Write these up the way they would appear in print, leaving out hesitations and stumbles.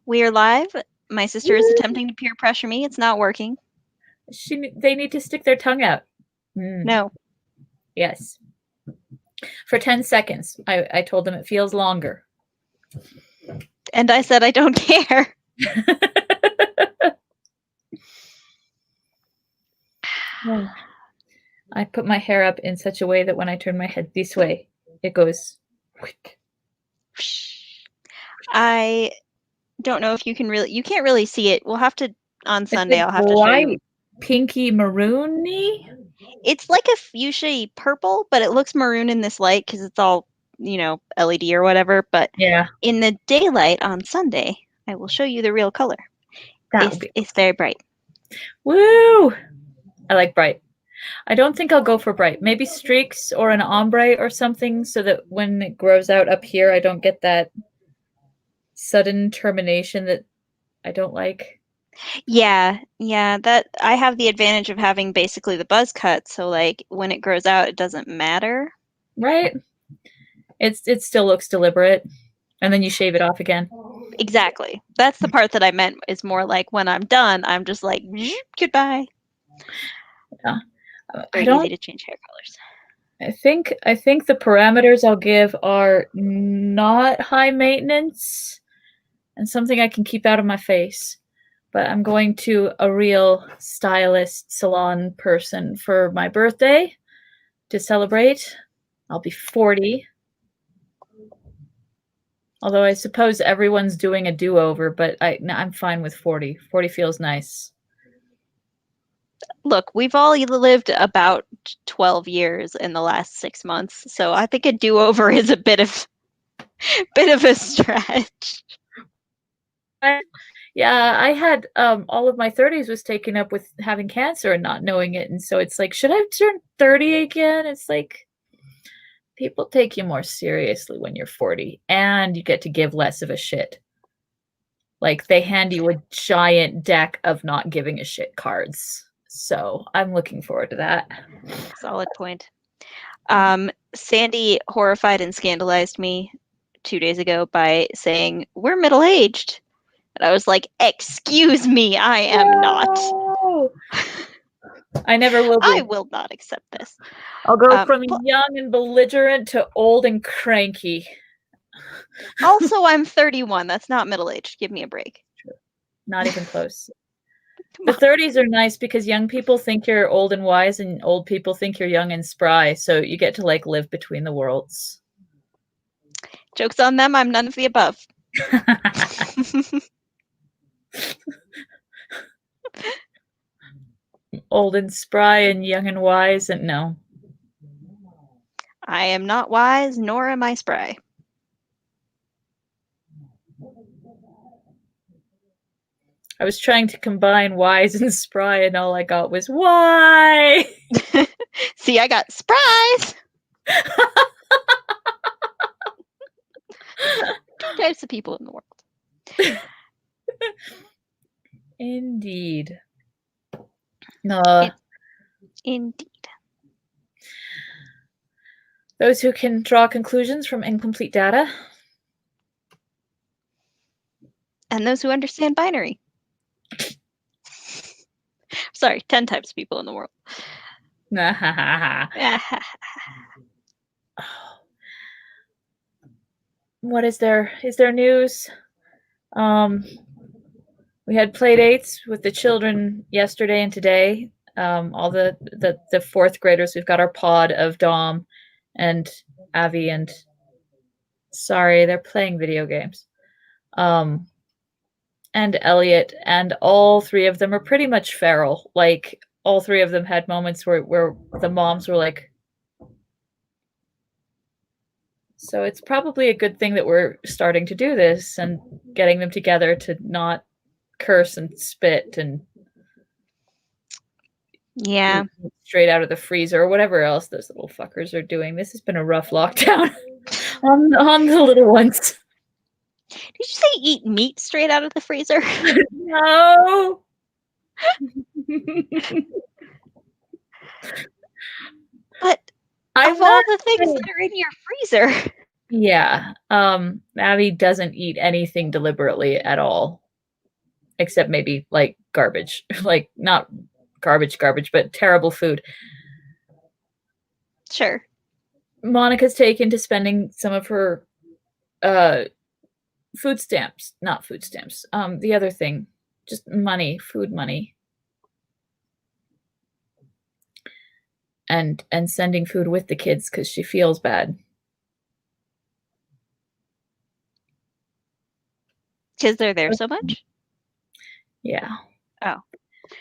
We are live. My sister is attempting to peer pressure me. It's not working. They need to stick their tongue out. No. Yes. For 10 seconds. I told them it feels longer. And I said I don't care. I put my hair up in such a way that when I turn my head this way, it goes quick. I don't know if you can't really see it. We'll have to, on Sunday, I'll have to show Light, you. pinky maroony. It's like a fuchsia purple, but it looks maroon in this light because it's all, LED or whatever. But Yeah. in the daylight on Sunday, I will show you the real color. It's very bright. Woo! I like bright. I don't think I'll go for bright. Maybe streaks or an ombre or something so that when it grows out up here, I don't get that sudden termination that I don't like. Yeah, that I have the advantage of having basically the buzz cut, so like when it grows out, it doesn't matter. Right? It still looks deliberate, and then you shave it off again. Exactly. That's the part that I meant is more like when I'm done, I'm just like, goodbye. Yeah. Very easy to change hair colors. I think the parameters I'll give are not high maintenance and something I can keep out of my face. But I'm going to a real stylist salon person for my birthday to celebrate. I'll be 40. Although I suppose everyone's doing a do-over, but I'm fine with 40. 40 feels nice. Look, we've all lived about 12 years in the last 6 months, so I think a do-over is a bit of a stretch. Yeah, I had all of my 30s was taken up with having cancer and not knowing it, and so it's like, should I turn 30 again? It's like people take you more seriously when you're 40, and you get to give less of a shit. Like they hand you a giant deck of not giving a shit cards. So I'm looking forward to that. Solid point. Sandy horrified and scandalized me 2 days ago by saying, "We're middle-aged." And I was like, "Excuse me, I am not." I never will be. I will not accept this. I'll go from young and belligerent to old and cranky. Also, I'm 31. That's not middle-aged. Give me a break. Not even close. The 30s are nice because young people think you're old and wise and old people think you're young and spry. So you get to like live between the worlds. Joke's on them. I'm none of the above. Old and spry and young and wise, and no. I am not wise, nor am I spry. I was trying to combine wise and spry, and all I got was why. See, I got spries. 2 types of people in the world. Indeed. Indeed. Those who can draw conclusions from incomplete data. And those who understand binary. Sorry, 10 types of people in the world. What is there? Is there news? We had play dates with the children yesterday and today. All the fourth graders. We've got our pod of Dom and Avi and sorry, they're playing video games. And Elliot, and all three of them are pretty much feral. Like all three of them had moments where the moms were like, so it's probably a good thing that we're starting to do this and getting them together to not curse and spit and yeah, straight out of the freezer or whatever else those little fuckers are doing. This has been a rough lockdown on the little ones. Did you say eat meat straight out of the freezer? No. But of all the things that are in your freezer. Yeah. Abby doesn't eat anything deliberately at all, except maybe like garbage. Like not garbage, but terrible food. Sure. Monica's taken to spending some of her uh food stamps, not food stamps. The other thing, just money, food money. And sending food with the kids cuz she feels bad. Because they're there so much? Yeah. Oh.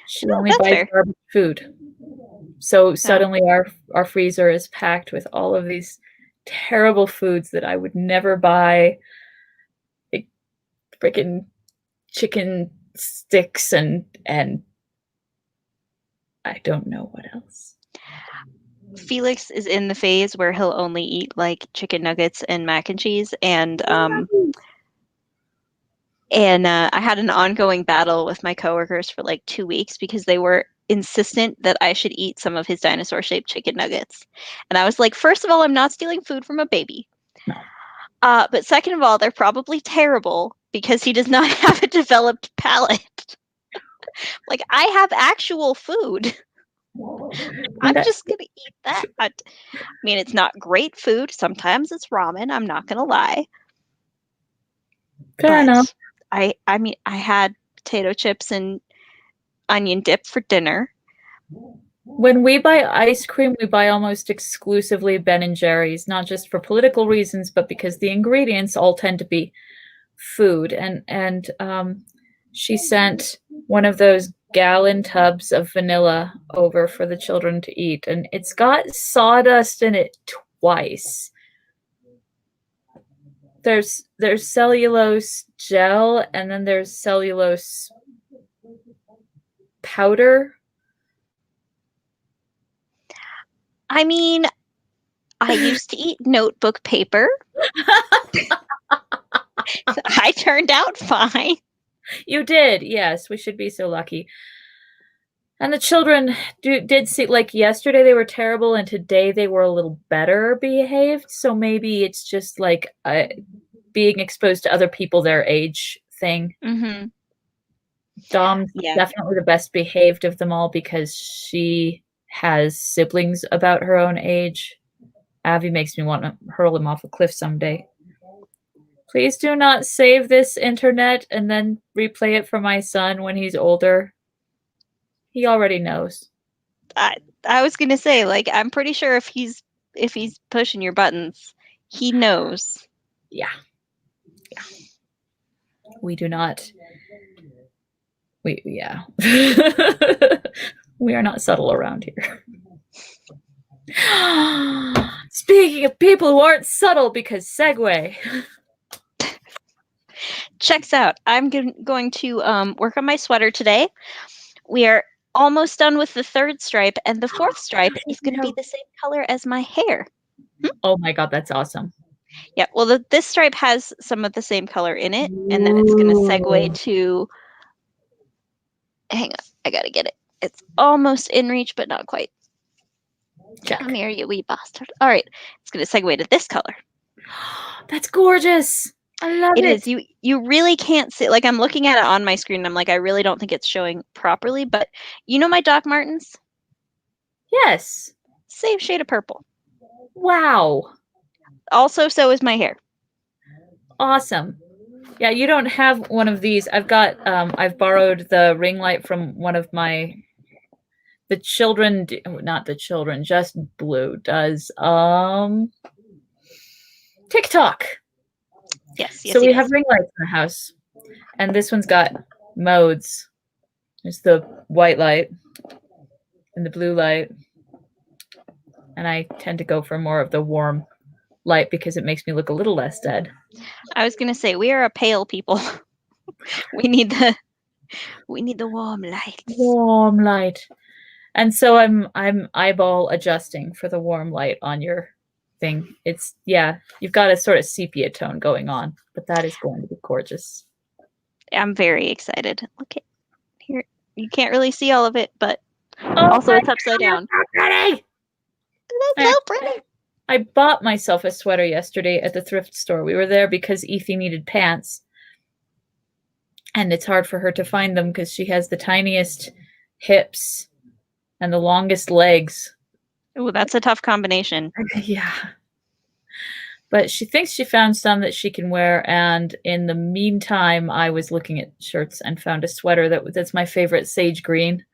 She No, only that's buys fair. garbage food. So Oh. suddenly our freezer is packed with all of these terrible foods that I would never buy. Like freaking chicken sticks and I don't know what else. Felix is in the phase where he'll only eat like chicken nuggets and mac and cheese, and I had an ongoing battle with my coworkers for like 2 weeks because they were insistent that I should eat some of his dinosaur-shaped chicken nuggets. And I was like, first of all, I'm not stealing food from a baby. No. But second of all, they're probably terrible because he does not have a developed palate. Like, I have actual food. I'm That, just gonna eat that. I mean, it's not great food. Sometimes it's ramen. I'm not gonna lie. fair enough. But I mean, I had potato chips and onion dip for dinner. When we buy ice cream, we buy almost exclusively Ben and Jerry's, not just for political reasons, but because the ingredients all tend to be food. And she sent one of those gallon tubs of vanilla over for the children to eat, and it's got sawdust in it twice. There's cellulose gel, and then there's cellulose powder. I mean, I used to eat notebook paper. I turned out fine. You did, yes. We should be so lucky. And the children did see, like yesterday they were terrible, and today they were a little better behaved. So maybe it's just like being exposed to other people their age thing. Mm-hmm. Dom's Yeah. definitely the best behaved of them all because she has siblings about her own age. Avi makes me want to hurl him off a cliff someday. Please do not save this internet and then replay it for my son when he's older. He already knows. I was gonna say, like, I'm pretty sure if he's pushing your buttons, he knows. Yeah. Yeah. We do not. Yeah. We are not subtle around here. Speaking of people who aren't subtle, because segue. Checks out. I'm going to work on my sweater today. We are almost done with the third stripe, and the fourth stripe is going to be the same color as my hair. Oh my god, that's awesome. Yeah, well, this stripe has some of the same color in it, and then it's going to segue to. Hang on, I gotta get it. It's almost in reach, but not quite. Check. Come here, you wee bastard. All right, it's going to segue to this color. That's gorgeous. I love it. It is. You really can't see. Like, I'm looking at it on my screen, and I'm like, I really don't think it's showing properly. But you know my Doc Martens? Yes. Same shade of purple. Wow. Also, so is my hair. Awesome. Yeah, you don't have one of these. I've borrowed the ring light from one of the children, not the children, just Blue does TikTok. Yes. So we have ring lights in the house, and this one's got modes. There's the white light and the blue light, and I tend to go for more of the warm light because it makes me look a little less dead. I was gonna say we are a pale people. we need the warm lights. Warm light. And so I'm eyeball adjusting for the warm light on your thing. It's you've got a sort of sepia tone going on, but that is going to be gorgeous. I'm very excited. Look at here. You can't really see all of it, but also it's upside down. So pretty. That's so pretty. I bought myself a sweater yesterday at the thrift store. We were there because Ethy needed pants, and it's hard for her to find them because she has the tiniest hips and the longest legs. Oh, that's a tough combination. Yeah. But she thinks she found some that she can wear, and in the meantime, I was looking at shirts and found a sweater that's my favorite, sage green,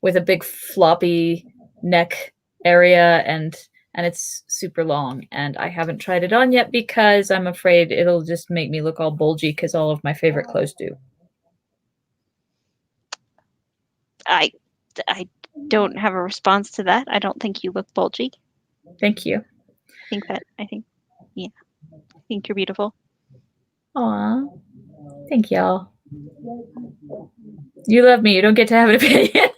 with a big floppy neck area, and it's super long, and I haven't tried it on yet because I'm afraid it'll just make me look all bulgy because all of my favorite clothes do. I don't have a response to that. I don't think you look bulgy. Thank you. Yeah, I think you're beautiful. Aw, thank y'all. You love me. You don't get to have an opinion.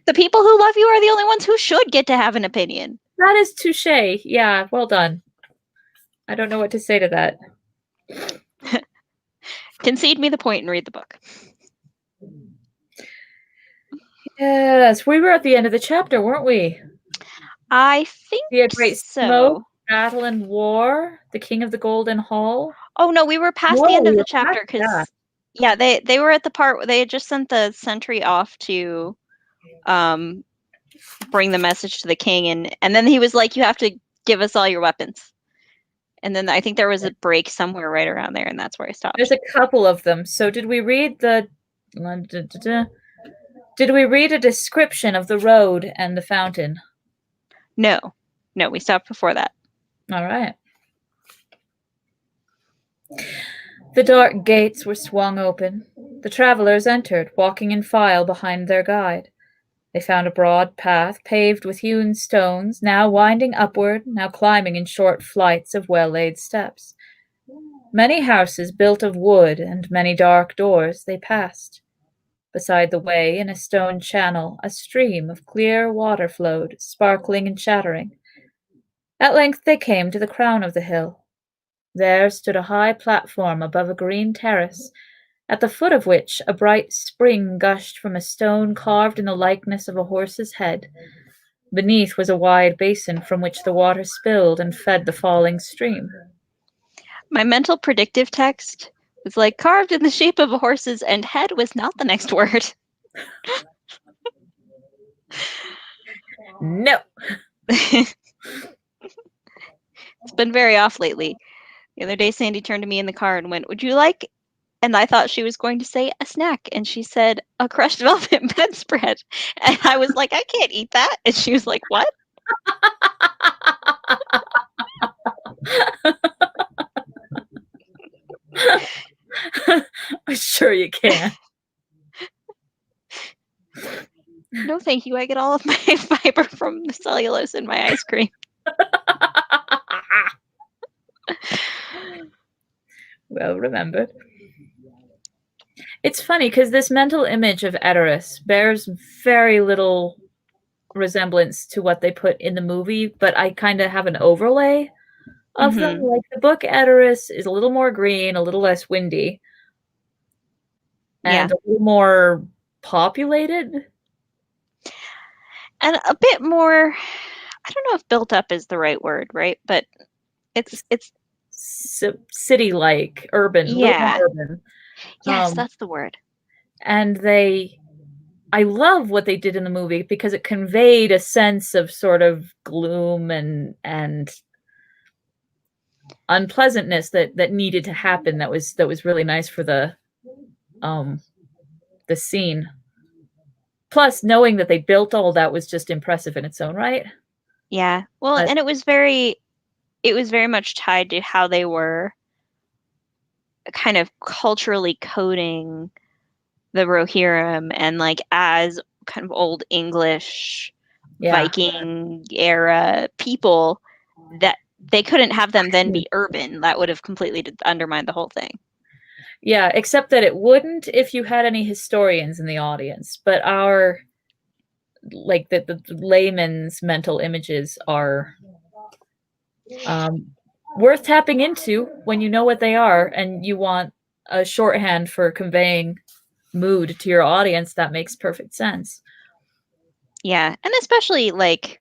The people who love you are the only ones who should get to have an opinion. That is touche. Yeah, well done. I don't know what to say to that. Concede me the point and read the book. Yes, we were at the end of the chapter, weren't we? I think We had great so. smoke, battle and war, the king of the golden hall. Oh no, we were past the end of the chapter because yeah, they were at the part where they had just sent the sentry off to bring the message to the king, and then he was like, you have to give us all your weapons. And then I think there was a break somewhere right around there, and that's where I stopped. There's a couple of them. So did we read the did we read a description of the road and the fountain? No, we stopped before that. All right. The dark gates were swung open. The travelers entered, walking in file behind their guide. They found a broad path paved with hewn stones, now winding upward, now climbing in short flights of well-laid steps. Many houses built of wood and many dark doors they passed. Beside the way, in a stone channel, a stream of clear water flowed, sparkling and chattering. At length they came to the crown of the hill. There stood a high platform above a green terrace, at the foot of which a bright spring gushed from a stone carved in the likeness of a horse's head. Beneath was a wide basin from which the water spilled and fed the falling stream. My mental predictive text was like, carved in the shape of a horse's and head was not the next word. No. It's been very off lately. The other day, Sandy turned to me in the car and went, would you like? And I thought she was going to say a snack. And she said, a crushed velvet bedspread. And I was like, I can't eat that. And she was like, what? Sure you can. No, thank you. I get all of my fiber from the cellulose in my ice cream. Well remembered. It's funny because this mental image of Edoras bears very little resemblance to what they put in the movie, but I kind of have an overlay of them. Like the book Edoras is a little more green, a little less windy, and a little more populated. And a bit more, I don't know if built up is the right word, right? But it's city-like, urban, yeah, urban. Yes, that's the word. And I love what they did in the movie because it conveyed a sense of sort of gloom and unpleasantness that needed to happen. That was really nice for the scene. Plus, knowing that they built all that was just impressive in its own right. Yeah. Well, and it was very much tied to how they were kind of culturally coding the Rohirrim and like as kind of old English Viking era people, that they couldn't have them then be urban. That would have completely undermined the whole thing. Yeah, except that it wouldn't if you had any historians in the audience. But our, like, the layman's mental images are worth tapping into when you know what they are and you want a shorthand for conveying mood to your audience. That makes perfect sense. Yeah, and especially like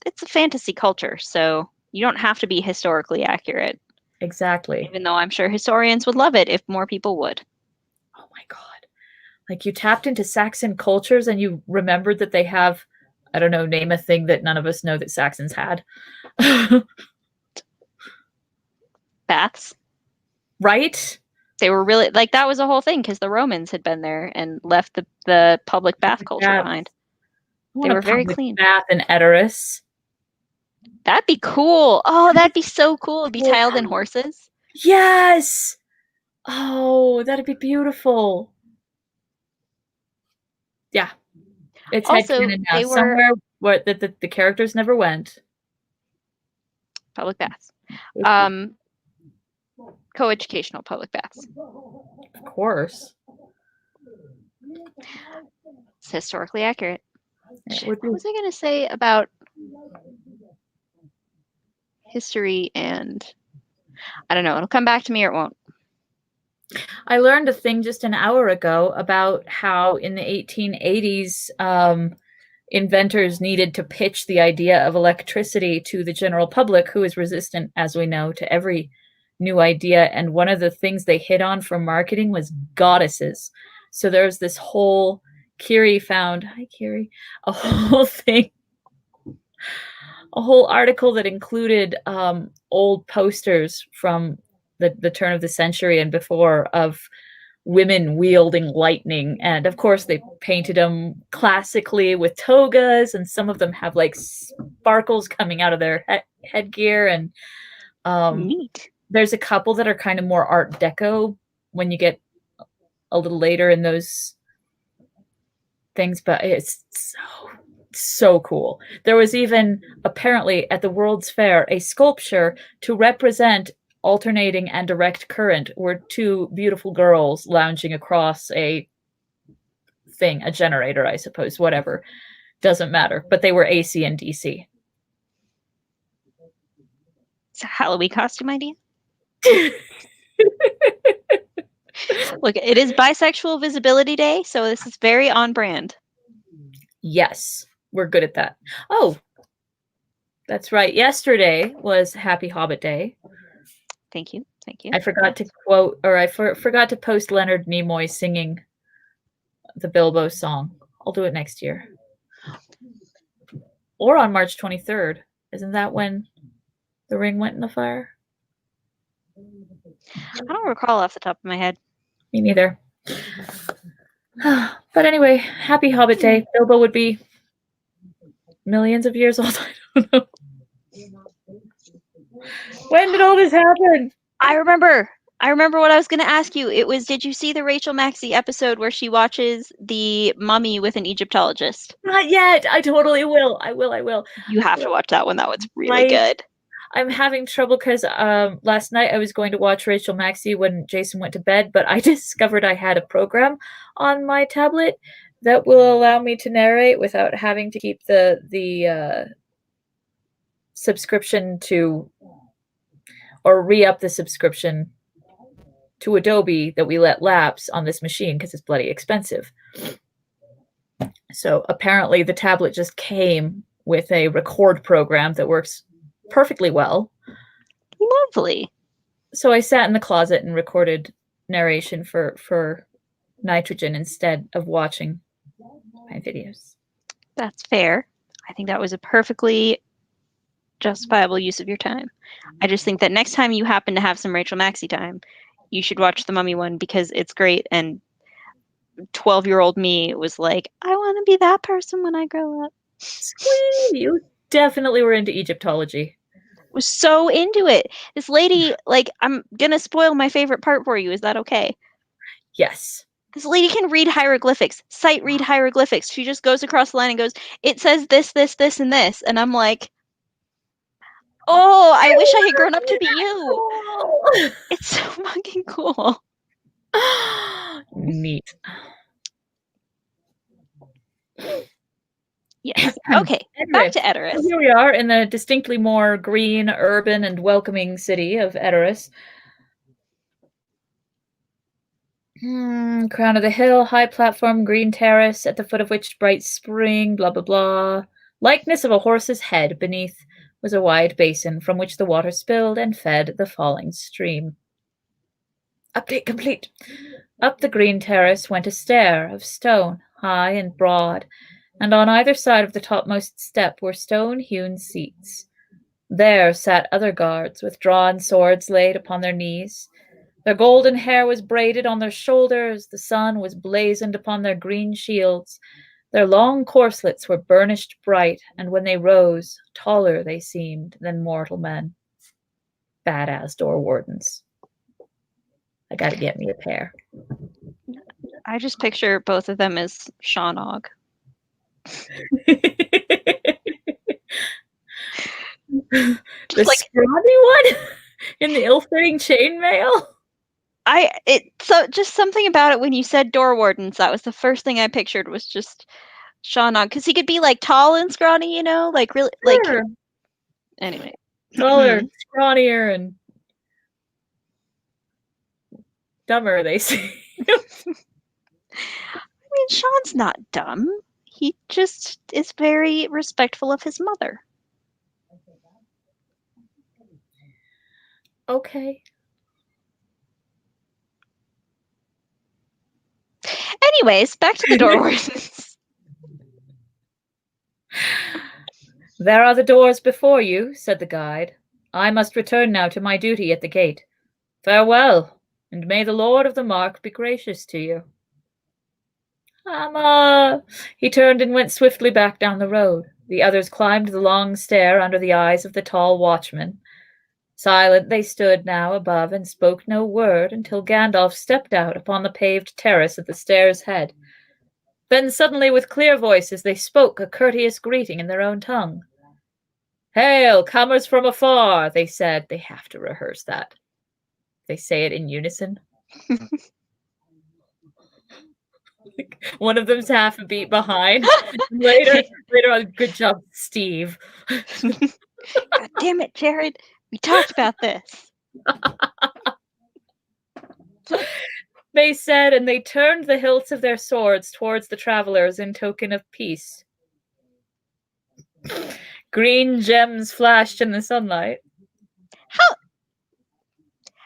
it's a fantasy culture, so you don't have to be historically accurate. Exactly. Even though I'm sure historians would love it if more people would. Oh my god. Like you tapped into Saxon cultures and you remembered that they have, I don't know, name a thing that none of us know that Saxons had. Baths. Right? They were really like that was a whole thing because the Romans had been there and left the public bath culture Yeah. behind. I They want a were very public clean. bath in Edoras. That'd be cool. Oh, that'd be so cool. It'd be Oh, tiled in horses. yes. Oh, that'd be beautiful. Yeah. It's Also, headcanon now. they were Somewhere where the characters never went. public baths. It was cool. Coeducational public baths. Of course. It's historically accurate. It Shit, would what be. was I gonna say about history and I don't know, it'll come back to me or it won't. I learned a thing just an hour ago about how in the 1880s, inventors needed to pitch the idea of electricity to the general public, who is resistant, as we know, to every new idea. And one of the things they hit on for marketing was goddesses. So there's this whole Kiri found, hi Kiri, a whole thing, a whole article that included old posters from the turn of the century and before of women wielding lightning. And of course, they painted them classically with togas, and some of them have like sparkles coming out of their headgear. And Neat. there's a couple that are kind of more Art Deco when you get a little later in those things, but it's so cool. There was even apparently at the World's Fair a sculpture to represent alternating and direct current, were two beautiful girls lounging across a thing, a generator, I suppose, whatever. Doesn't matter. But they were AC and DC. It's a Halloween costume idea. Look, it is Bisexual Visibility Day, so this is very on brand. Yes, we're good at that. Oh, that's right. Yesterday was Happy Hobbit Day. Thank you. Thank you. I forgot to quote, or I forgot to post Leonard Nimoy singing the Bilbo song. I'll do it next year. Or on March 23rd. Isn't that when the ring went in the fire? I don't recall off the top of my head. Me neither. But anyway, happy Hobbit Day. Bilbo would be millions of years old. I don't know. When did all this happen? I remember what I was going to ask you. It was, did you see the Rachel Maxey episode where she watches The Mummy with an Egyptologist? Not yet. I totally will. I will. You have to watch that one. That one's really good. I'm having trouble because last night I was going to watch Rachel Maxey when Jason went to bed, but I discovered I had a program on my tablet that will allow me to narrate without having to keep the subscription to, or re-up the subscription to Adobe that we let lapse on this machine because it's bloody expensive. So apparently the tablet just came with a record program that works perfectly well. Lovely. So I sat in the closet and recorded narration for Nitrogen instead of watching my videos. That's fair. I think that was a perfectly justifiable use of your time. I just think that next time you happen to have some Rachel Maxey time, you should watch the Mummy one because it's great. And 12-year-old me was like, I want to be that person when I grow up. Sweet. You definitely were into Egyptology. Was so into it. This lady, like, I'm gonna spoil my favorite part for you. Is that okay? Yes. This lady can read hieroglyphics, sight read hieroglyphics. She just goes across the line and goes, it says this, this, this, and this. And I'm like, oh, I wish I had grown up to be you. It's so fucking cool. Neat. Yes. Okay. Anyway, Back to Edoras. so here we are in the distinctly more green, urban, and welcoming city of Edoras. Crown of the hill, high platform, green terrace, at the foot of which bright spring, blah, blah, blah. likeness of a horse's head. Beneath was a wide basin from which the water spilled and fed the falling stream. Update complete. Up the green terrace went a stair of stone, high and broad, and on either side of the topmost step were stone-hewn seats. There sat other guards, with drawn swords laid upon their knees. Their golden hair was braided on their shoulders, the sun was blazoned upon their green shields. Their long corslets were burnished bright, and when they rose, taller they seemed than mortal men. Badass door wardens. I gotta get me a pair. I just picture both of them as Shawnog. The Like, scrawny one in the ill-fitting chainmail. So just something about it when you said door wardens, that was the first thing I pictured was just Shawnog, because he could be like tall and scrawny, you know, like really Sure. like. Anyway, Taller, scrawnier, and dumber, they say. I mean, Sean's not dumb. He just is very respectful of his mother. Okay. Anyways, back to the door wardens. There are the doors before you, said the guide. I must return now to my duty at the gate. Farewell, and may the Lord of the Mark be gracious to you. Amma! He turned and went swiftly back down the road. The others climbed the long stair under the eyes of the tall watchman. Silent they stood now above and spoke no word until Gandalf stepped out upon the paved terrace at the stair's head. Then suddenly with clear voices they spoke a courteous greeting in their own tongue. Hail, comers from afar, they said. They have to rehearse that. They say it in unison. One of them's half a beat behind. Later on, good job, Steve. God damn it, Jared. We talked about this. They said, and they turned the hilts of their swords towards the travelers in token of peace. Green gems flashed in the sunlight.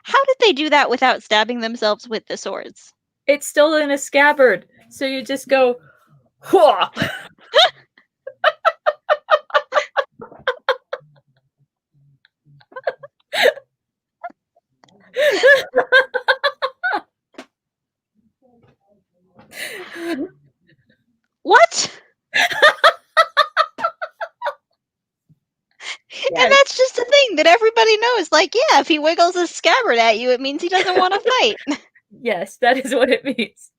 How did they do that without stabbing themselves with the swords? It's still in a scabbard, so you just go, Hwah! What? Yes. And that's just a thing that everybody knows. Like, yeah, if he wiggles his scabbard at you, it means he doesn't want to fight. Yes, that is what it means.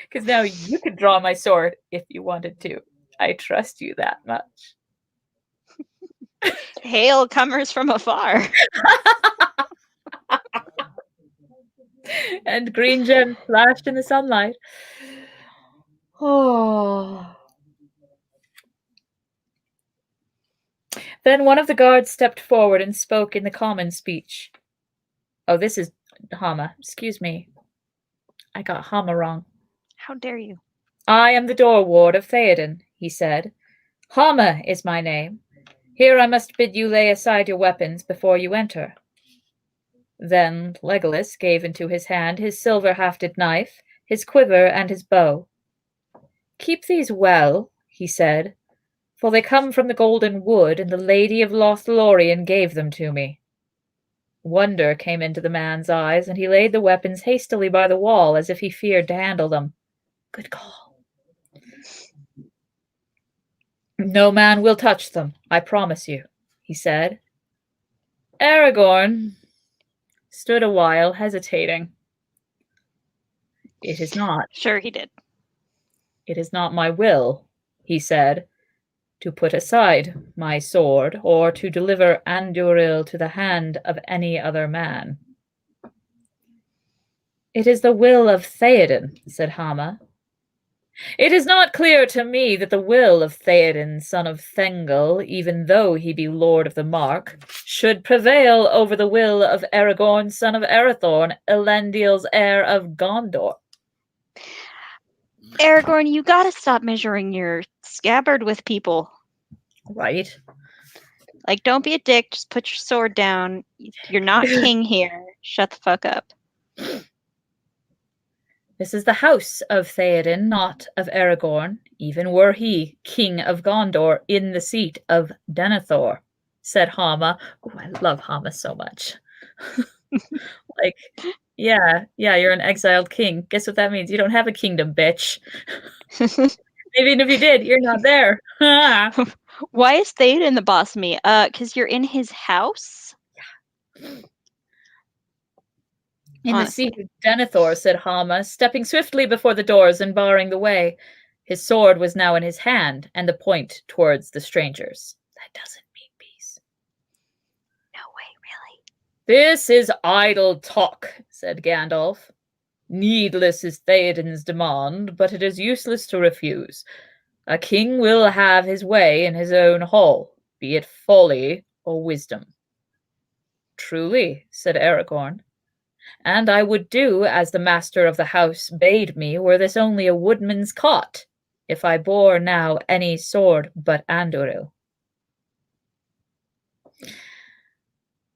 Because now you can draw my sword if you wanted to. I trust you that much. Hail, comers from afar. And green gems flashed in the sunlight. Oh. Then one of the guards stepped forward and spoke in the common speech. Oh, this is Hama. Excuse me. I got Hama wrong. How dare you? I am the door ward of Theoden, he said. Hama is my name. Here I must bid you lay aside your weapons before you enter. Then Legolas gave into his hand his silver-hafted knife, his quiver, and his bow. Keep these well, he said, for they come from the Golden Wood, and the Lady of Lothlorien gave them to me. Wonder came into the man's eyes, and he laid the weapons hastily by the wall as if he feared to handle them. Good call. No man will touch them, I promise you, he said. Aragorn stood a while, hesitating. It is not. Sure, he did. It is not my will, he said, to put aside my sword or to deliver Anduril to the hand of any other man. It is the will of Theoden, said Hama. It is not clear to me that the will of Theoden, son of Thengel, even though he be Lord of the Mark, should prevail over the will of Aragorn, son of Arathorn, Elendil's heir of Gondor. Aragorn, you gotta stop measuring your scabbard with people. Right. Like, don't be a dick. Just put your sword down. You're not king here. Shut the fuck up. This is the house of Theoden, not of Aragorn, even were he king of Gondor in the seat of Denethor, said Hama. Oh, I love Hama so much. Like, yeah, you're an exiled king. Guess what that means? You don't have a kingdom, bitch. Even if you did, you're not there. Why is Theoden the boss of me? Because you're in his house? In Honestly. the seat of Denethor, said Hama, stepping swiftly before the doors and barring the way. His sword was now in his hand, and the point towards the strangers. That doesn't mean peace. No way, really. This is idle talk, said Gandalf. Needless is Theoden's demand, but it is useless to refuse. A king will have his way in his own hall, be it folly or wisdom. Truly, said Aragorn, and I would do as the master of the house bade me, were this only a woodman's cot, if I bore now any sword but Anduril.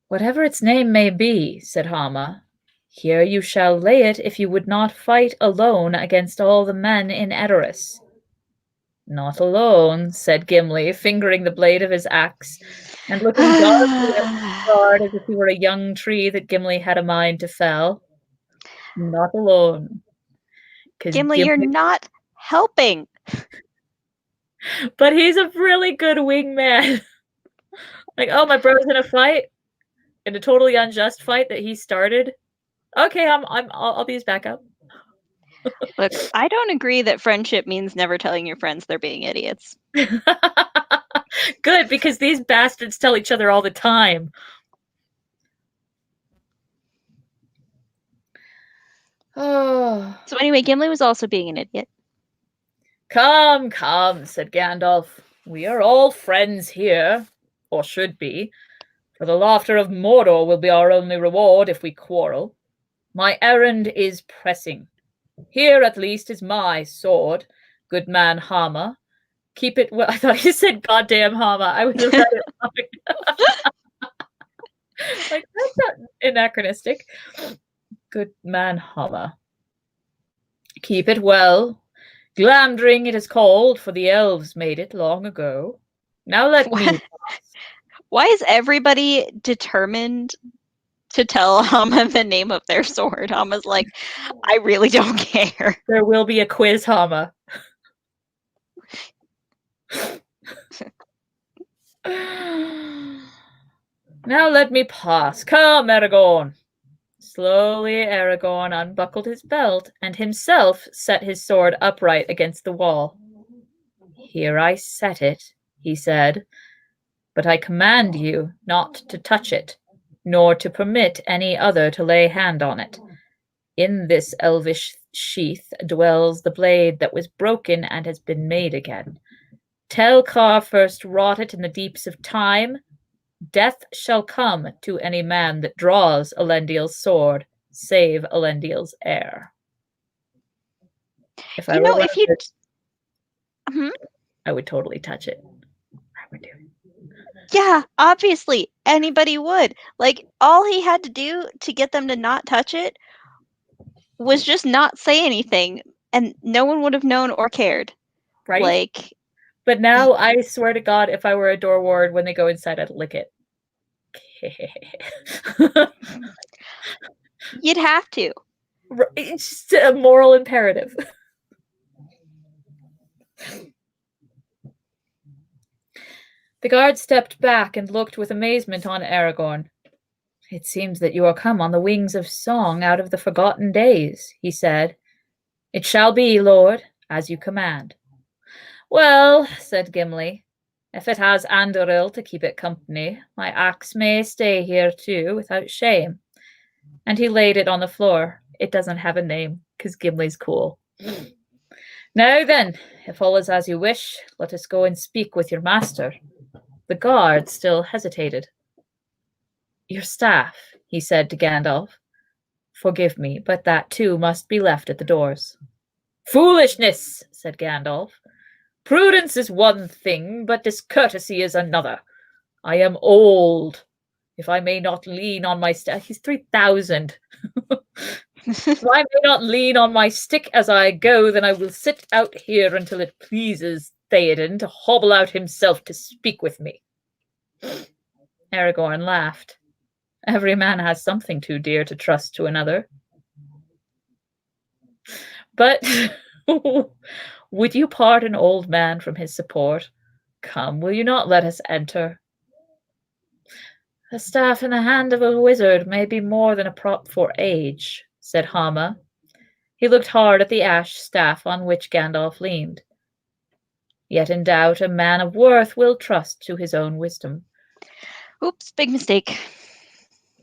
Whatever its name may be, said Hama, here you shall lay it if you would not fight alone against all the men in Edoras. Not alone, said Gimli, fingering the blade of his axe, and looking darkly at the guard as if he were a young tree that Gimli had a mind to fell. Not alone. Gimli, you're not helping. But he's a really good wingman. Like, oh, my brother's in a fight, in a totally unjust fight that he started. Okay, I'll be his backup. Look, I don't agree that friendship means never telling your friends they're being idiots. Good, because these bastards tell each other all the time. Oh. So anyway, Gimli was also being an idiot. Come, come, said Gandalf. We are all friends here, or should be, for the laughter of Mordor will be our only reward if we quarrel. My errand is pressing. Here, at least, is my sword, good man Hama. Keep it well. I thought you said goddamn Hama. I would have read it wrong. Like, that's not anachronistic. Good man Hama. Keep it well. Glamdring it is called, for the elves made it long ago. Now let me. Why is everybody determined to tell Hama the name of their sword? Hama's like, I really don't care. There will be a quiz, Hama. Now let me pass. Come, Aragorn. Slowly Aragorn unbuckled his belt and himself set his sword upright against the wall. Here I set it, he said, but I command you not to touch it, nor to permit any other to lay hand on it. In this elvish sheath dwells the blade that was broken and has been made again. Telkar first wrought it in the deeps of time. Death shall come to any man that draws Elendil's sword, save Elendil's heir. If I were if you... I would totally touch it. I would do it. Yeah, obviously, anybody would. Like, all he had to do to get them to not touch it was just not say anything, and no one would have known or cared. Right? Like, but now I swear to God, if I were a door ward, when they go inside, I'd lick it. You'd have to. It's just a moral imperative. The guard stepped back and looked with amazement on Aragorn. It seems that you are come on the wings of song out of the forgotten days, he said. It shall be, Lord, as you command. Well, said Gimli, if it has Anduril to keep it company, my axe may stay here too, without shame. And he laid it on the floor. It doesn't have a name, because Gimli's cool. Now then, if all is as you wish, let us go and speak with your master. The guard still hesitated. Your staff, he said to Gandalf. Forgive me, but that too must be left at the doors. Foolishness, said Gandalf. Prudence is one thing, but discourtesy is another. I am old. If I may not lean on my staff, he's 3,000. If I may not lean on my stick as I go, then I will sit out here until it pleases Theoden to hobble out himself to speak with me. Aragorn laughed. Every man has something too dear to trust to another. But would you part an old man from his support? Come, will you not let us enter? A staff in the hand of a wizard may be more than a prop for age, said Hama. He looked hard at the ash staff on which Gandalf leaned. Yet in doubt a man of worth will trust to his own wisdom. Oops, big mistake.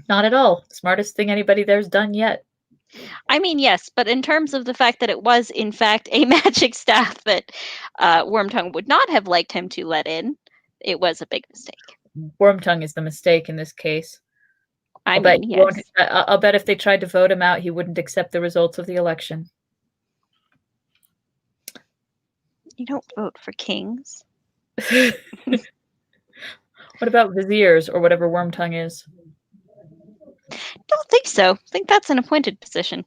Not at all. Smartest thing anybody there's done yet. I mean, yes, but in terms of the fact that it was, in fact, a magic staff that Wormtongue would not have liked him to let in, it was a big mistake. Wormtongue is the mistake in this case. I mean, yes. I'll bet if they tried to vote him out, he wouldn't accept the results of the election. You don't vote for kings. What about viziers or whatever Wormtongue is? Don't think so. I think that's an appointed position.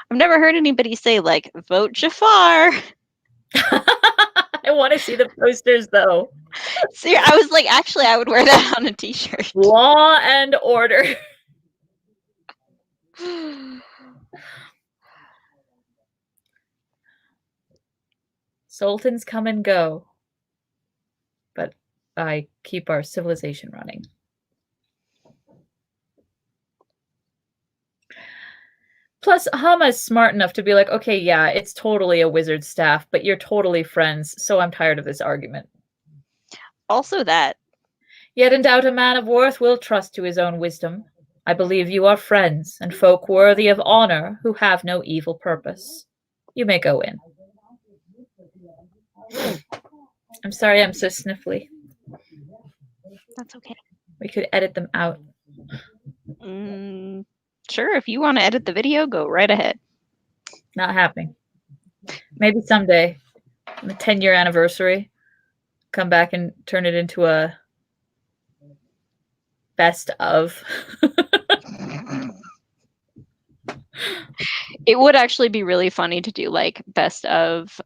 I've never heard anybody say, like, vote Jafar. I want to see the posters, though. See, I was like, actually, I would wear that on a t-shirt. Law and order. Sultans come and go, but I keep our civilization running. Plus, Hama's smart enough to be like, okay, yeah, it's totally a wizard staff, but you're totally friends, so I'm tired of this argument. Also that. Yet in doubt a man of worth will trust to his own wisdom. I believe you are friends, and folk worthy of honor who have no evil purpose. You may go in. I'm sorry I'm so sniffly. That's okay. We could edit them out. Sure, if you want to edit the video, go right ahead. Not happening. Maybe someday, on the 10-year anniversary, come back and turn it into a best of. It would actually be really funny to do like best of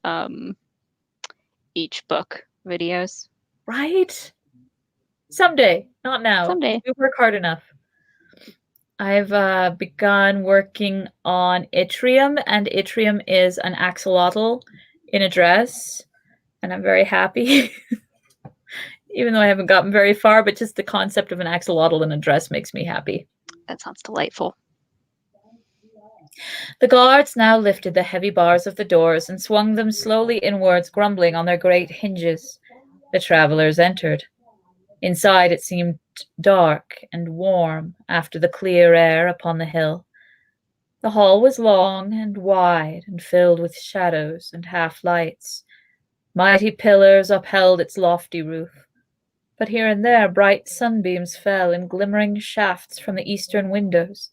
each book videos. Right? Someday, not now. Someday. We work hard enough. I've begun working on Yttrium, and Yttrium is an axolotl in a dress, and I'm very happy. Even though I haven't gotten very far, but just the concept of an axolotl in a dress makes me happy. That sounds delightful. The guards now lifted the heavy bars of the doors and swung them slowly inwards, grumbling on their great hinges. The travelers entered. Inside it seemed dark and warm after the clear air upon the hill. The hall was long and wide and filled with shadows and half-lights. Mighty pillars upheld its lofty roof, but here and there bright sunbeams fell in glimmering shafts from the eastern windows,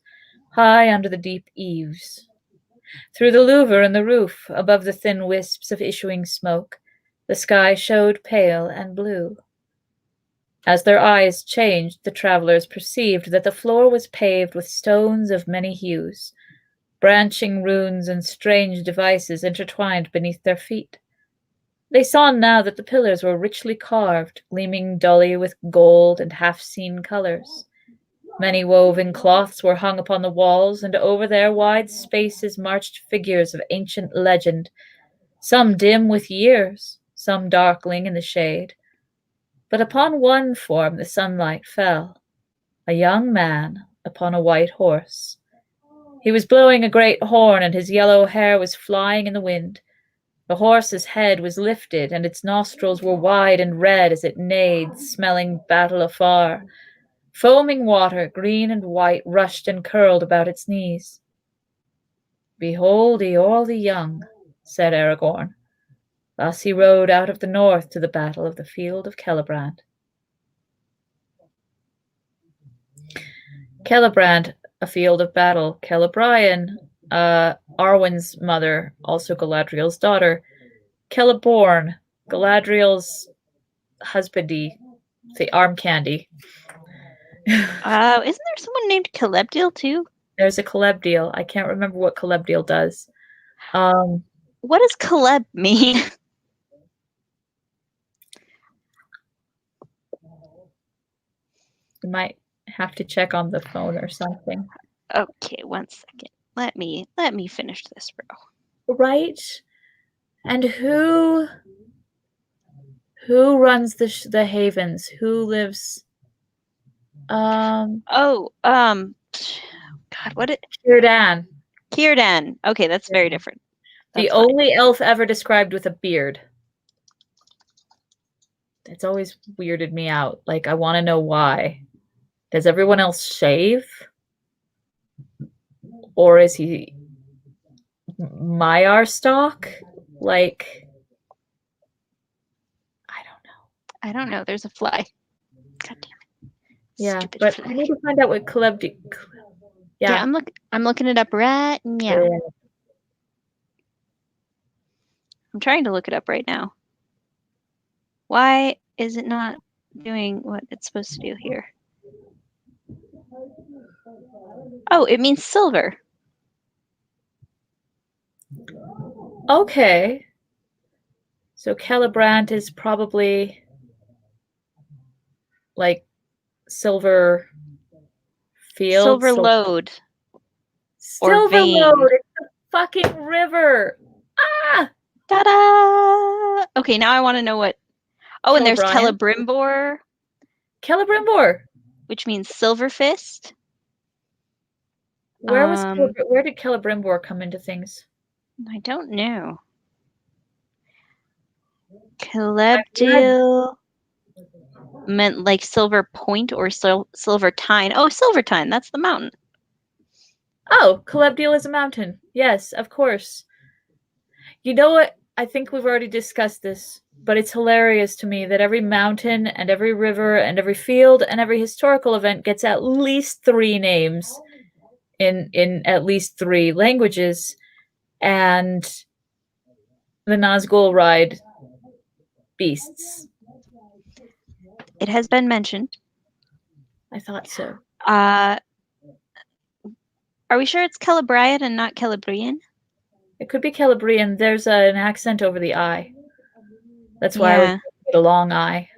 high under the deep eaves. Through the louver in the roof, above the thin wisps of issuing smoke, the sky showed pale and blue. As their eyes changed, the travelers perceived that the floor was paved with stones of many hues. Branching runes and strange devices intertwined beneath their feet. They saw now that the pillars were richly carved, gleaming dully with gold and half-seen colors. Many woven cloths were hung upon the walls, and over their wide spaces marched figures of ancient legend, some dim with years, some darkling in the shade. But upon one form the sunlight fell, a young man upon a white horse. He was blowing a great horn, and his yellow hair was flying in the wind. The horse's head was lifted, and its nostrils were wide and red as it neighed, smelling battle afar. Foaming water, green and white, rushed and curled about its knees. "Behold Eorl the Young," said Aragorn. Thus he rode out of the north to the battle of the field of Celebrand. Celebrand, a field of battle. Celebrian, Arwen's mother, also Galadriel's daughter. Celeborn, Galadriel's husbandy, the arm candy. Isn't there someone named Celebdil too? There's a Celebdil. I can't remember what Celebdil does. What does Celeb mean? You might have to check on the phone or something. Okay, 1 second. Let me finish this row. Right? And who runs the havens? Who lives? God, what it? Círdan. Círdan. Okay, that's very different. The only elf ever described with a beard. It's always weirded me out. Like, I want to know why. Does everyone else shave? Or is he Maiar stock? Like, I don't know. There's a fly. God damn it. Yeah, Stupid but fly. I need to find out what Caleb. Yeah, I'm looking it up right now. Yeah. I'm trying to look it up right now. Why is it not doing what it's supposed to do here? Oh, it means silver. Okay. So Celebrant is probably like silver field. Silver lode. Silver vein. lode. It's a fucking river. Ah! Ta-da! Okay, now I want to know what. Oh, and there's Celebrimbor. Celebrimbor, which means silver fist. Where did Celebrimbor come into things? I don't know. Celebdil meant like silver point or Silvertine. Oh, Silvertine, that's the mountain. Oh, Celebdil is a mountain. Yes, of course. You know what? I think we've already discussed this, but it's hilarious to me that every mountain and every river and every field and every historical event gets at least 3 names in at least 3 languages, and the Nazgul ride beasts. It has been mentioned. I thought so. Are we sure it's Celebrian and not Celebrian? It could be Celebrian. There's an accent over the I. That's why I would get a long I.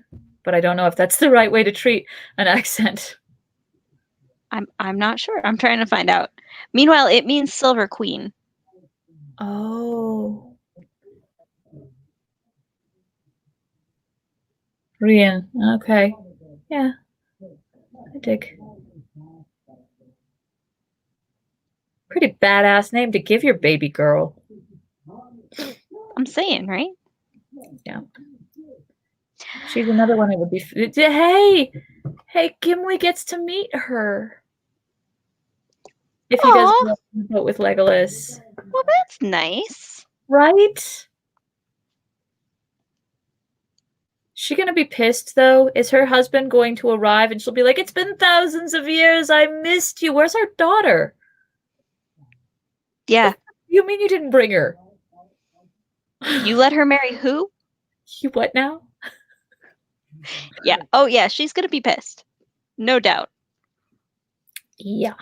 But I don't know if that's the right way to treat an accent. I'm not sure. I'm trying to find out. Meanwhile, it means Silver Queen. Oh. Rian. Okay. Yeah. I dig. Pretty badass name to give your baby girl. I'm saying, right? Yeah. She's another one that would be. Hey, Gimli gets to meet her. If he does go on the boat with Legolas. Well, that's nice. Right? She gonna be pissed, though? Is her husband going to arrive and she'll be like, it's been thousands of years, I missed you. Where's our daughter? Yeah. You mean you didn't bring her? You let her marry who? You what now? Yeah. Oh, yeah, she's gonna be pissed. No doubt. Yeah.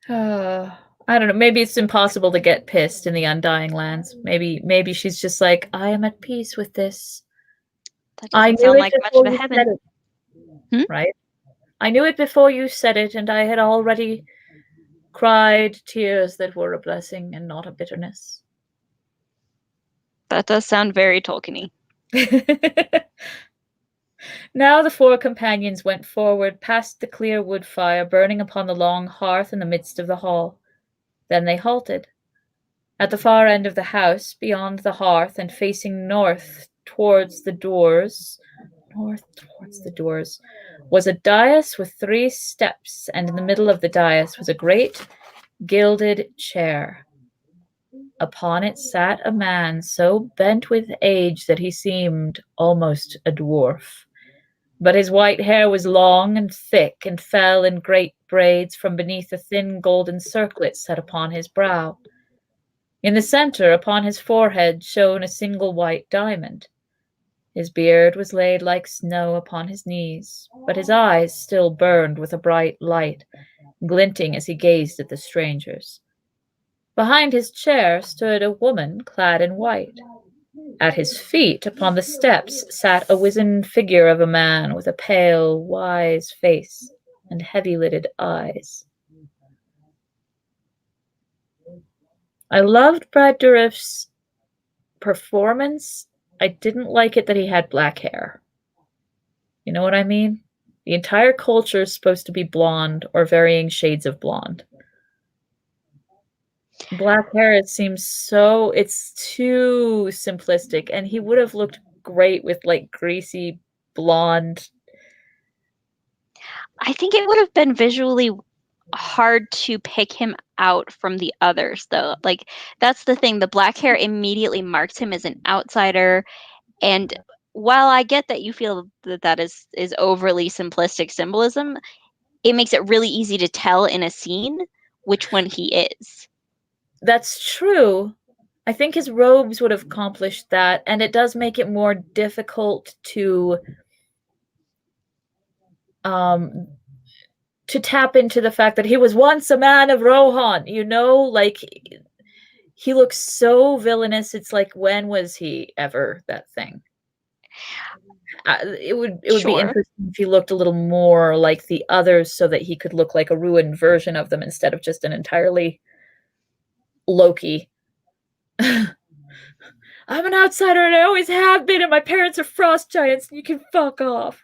I don't know. Maybe it's impossible to get pissed in the Undying Lands. Maybe she's just like, I am at peace with this. That doesn't sound like much of a heaven. Right? I knew it before you said it, and I had already cried tears that were a blessing and not a bitterness. That does sound very Tolkien-y. Now the 4 companions went forward past the clear wood fire burning upon the long hearth in the midst of the hall. Then they halted. At the far end of the house, beyond the hearth and facing north towards the doors, was a dais with 3 steps, and in the middle of the dais was a great gilded chair. Upon it sat a man so bent with age that he seemed almost a dwarf. But his white hair was long and thick and fell in great braids from beneath a thin golden circlet set upon his brow. In the center, upon his forehead, shone a single white diamond. His beard was laid like snow upon his knees, but his eyes still burned with a bright light, glinting as he gazed at the strangers. Behind his chair stood a woman clad in white. At his feet, upon the steps, sat a wizened figure of a man with a pale, wise face and heavy-lidded eyes. I loved Brad Dourif's performance. I didn't like it that he had black hair. You know what I mean? The entire culture is supposed to be blonde or varying shades of blonde. Black hair, it seems so, it's too simplistic, and he would have looked great with like greasy blonde. I think it would have been visually hard to pick him out from the others, though. Like, that's the thing. The black hair immediately marks him as an outsider. And while I get that you feel that that is overly simplistic symbolism, it makes it really easy to tell in a scene which one he is. That's true. I think his robes would have accomplished that, and it does make it more difficult um to tap into the fact that he was once a man of Rohan, you know? Like, he looks so villainous. It's like, when was he ever that thing? It would be Sure. interesting if he looked a little more like the others so that he could look like a ruined version of them instead of just an entirely Loki. I'm an outsider and I always have been, and my parents are frost giants, and you can fuck off.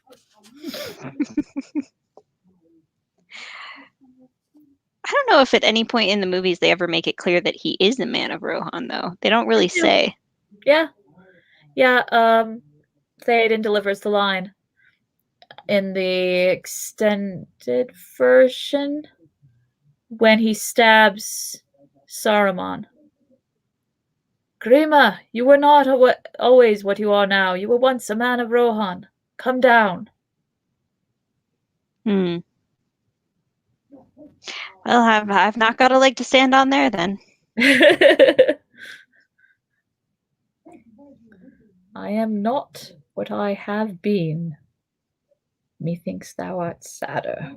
I don't know if at any point in the movies they ever make it clear that he is a man of Rohan, though. They don't really say. Yeah. Theoden delivers the line in the extended version when he stabs Saruman. Grima, you were not always what you are now. You were once a man of Rohan. Come down. Well, I've not got a leg to stand on there then. I am not what I have been. Methinks thou art sadder.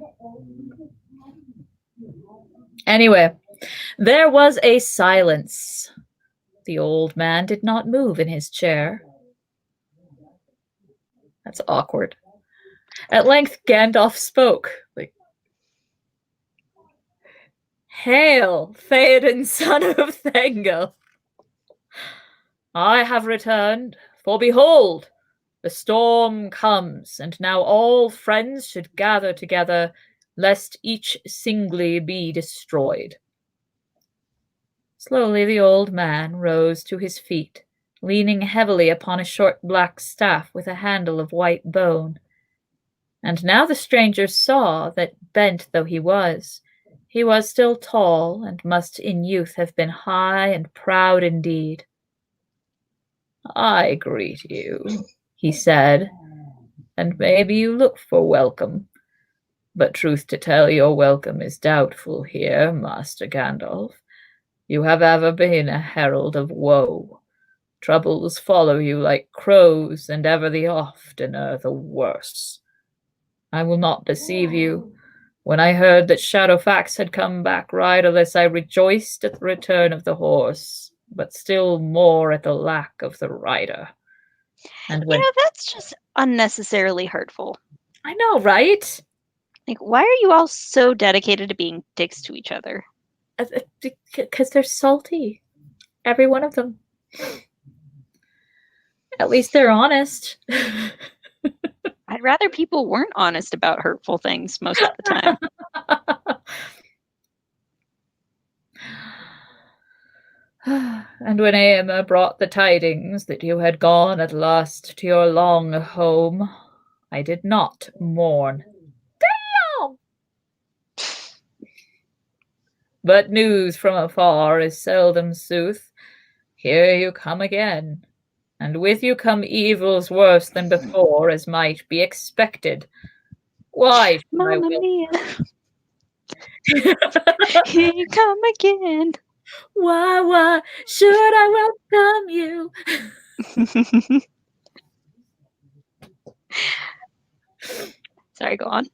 Anyway, there was a silence. The old man did not move in his chair. That's awkward. At length, Gandalf spoke. Like, Hail, Theoden, son of Thengel! I have returned, for behold, the storm comes, and now all friends should gather together, lest each singly be destroyed. Slowly the old man rose to his feet, leaning heavily upon a short black staff with a handle of white bone. And now the stranger saw that, bent though he was still tall, and must in youth have been high and proud indeed. I greet you, he said, and maybe you look for welcome. But truth to tell, your welcome is doubtful here, Master Gandalf. You have ever been a herald of woe. Troubles follow you like crows, and ever the oftener the worse. I will not deceive you. When I heard that Shadowfax had come back riderless, I rejoiced at the return of the horse, but still more at the lack of the rider. And when that's just unnecessarily hurtful. I know, right? Like, why are you all so dedicated to being dicks to each other? Because they're salty. Every one of them. At least they're honest. I'd rather people weren't honest about hurtful things most of the time. And when Aema brought the tidings that you had gone at last to your long home, I did not mourn. Damn! But news from afar is seldom sooth. Here you come again, and with you come evils worse than before, as might be expected. Why should Mamma mia. Here you come again. Why should I welcome you? Sorry, go on.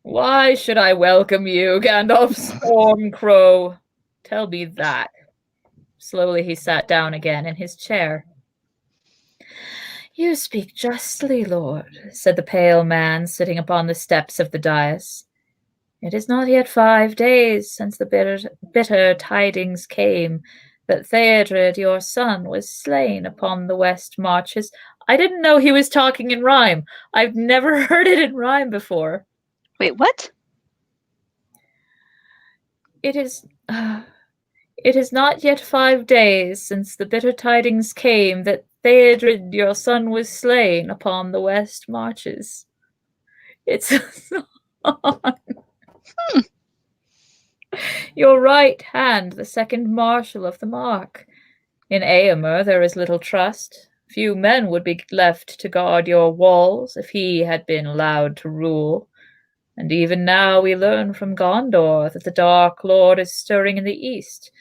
Why should I welcome you, Gandalf Stormcrow? Tell me that. Slowly he sat down again in his chair. You speak justly, lord, said the pale man sitting upon the steps of the dais. It is not yet 5 days since the bitter tidings came that Theodred, your son, was slain upon the west marches. I didn't know he was talking in rhyme. I've never heard it in rhyme before. Wait, what? It is not yet 5 days since the bitter tidings came that Theodred, your son, was slain upon the west marches. It's a song. Your right hand, the second marshal of the mark. In Eomer there is little trust. Few men would be left to guard your walls if he had been allowed to rule. And even now we learn from Gondor that the Dark Lord is stirring in the east.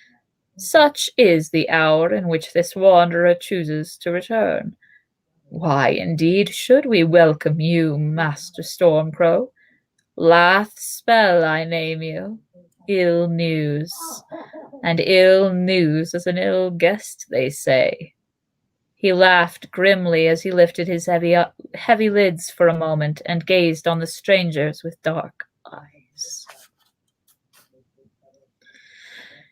Such is the hour in which this wanderer chooses to return. Why, indeed, should we welcome you, Master Stormcrow? Lath spell I name you. Ill news. And ill news is an ill guest, they say. He laughed grimly as he lifted his heavy lids for a moment and gazed on the strangers with dark eyes.